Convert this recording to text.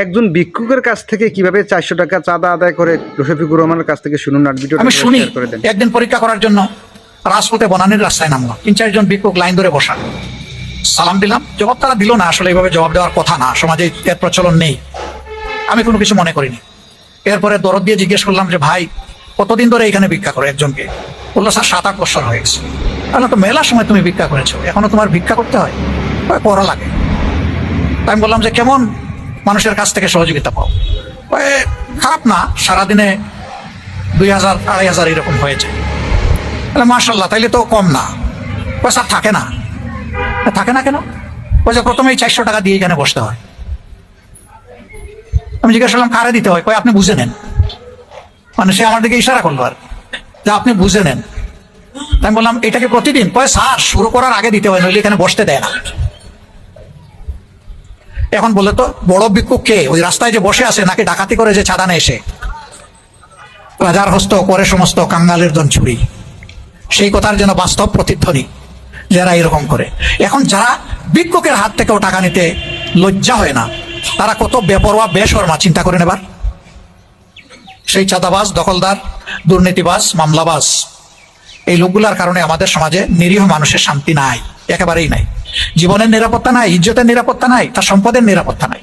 একজন ভিক্ষুকের কাছ থেকে কিভাবে 400 টাকা চাঁদা আদায় করে রফিকুর রহমানের কাছ থেকে শুনুন আর ভিডিওটা আমি শুনি শেয়ার করে দেন। একদিন পরীক্ষা করার জন্য রাজপথে বনানীর রাস্তায় নামলো, 3-4 জন ভিক্ষুক লাইন ধরে বসা। সালাম দিলাম, জবাব তারা দিল না। আসলে এইভাবে জবাব দেওয়ার কথা না, সমাজে এর প্রচলন নেই। আমি কোনো কিছু মনে করিনি। এরপরে দরদ দিয়ে জিজ্ঞেস করলাম যে ভাই কতদিন ধরে এখানে ভিক্ষা করো? একজনকে বললো স্যার 7-8 বছর হয়ে গেছে। তাহলে তো মেলার সময় তুমি ভিক্ষা করেছো, এখনো তোমার ভিক্ষা করতে হয়? করা লাগে। তাই আমি বললাম যে কেমন মানুষের কাছ থেকে সহযোগিতা পাও? খারাপ না, সারাদিনে 2000-2500 এরকম হয়েছে। মাশাল্লাহ, তাইলে তো কম না। স্যার থাকে না। থাকে না কেন? যে প্রথমেই 400 টাকা দিয়ে এখানে বসতে হয়। আমি জিজ্ঞাসা করলাম কারে দিতে হয়? আপনি বুঝে নেন। মানে সে আমার দিকে ইশারা করলো আর যে আপনি বুঝে নেন। আমি বললাম এটাকে প্রতিদিন? স্যার শুরু করার আগে দিতে হয়, নইলে এখানে বসতে দেয় না। এখন বলে তো বড় ভিক্ষুক কে? ওই রাস্তায় যে বসে আছে নাকি ডাকাতি করে যে চাঁদা নেয় সে? রাজার হস্ত করে সমস্ত কাঙ্গালের জন ছুরি, সেই কথার যেন বাস্তব প্রতিধ্বনি যারা এরকম করে। এখন যারা ভিক্ষুকের হাত থেকেও টাকা নিতে লজ্জা হয় না, তারা কত বেপরোয়া বেশরমা চিন্তা করে নেবার। সেই চাঁদাবাজ, দখলদার, দুর্নীতিবাজ, মামলাবাজ, এই লোকগুলার কারণে আমাদের সমাজে নিরীহ মানুষের শান্তি নাই, একেবারেই নাই। জীবনের নিরাপত্তা নাই, ইজ্জতের নিরাপত্তা নাই, তার সম্পদের নিরাপত্তা নাই।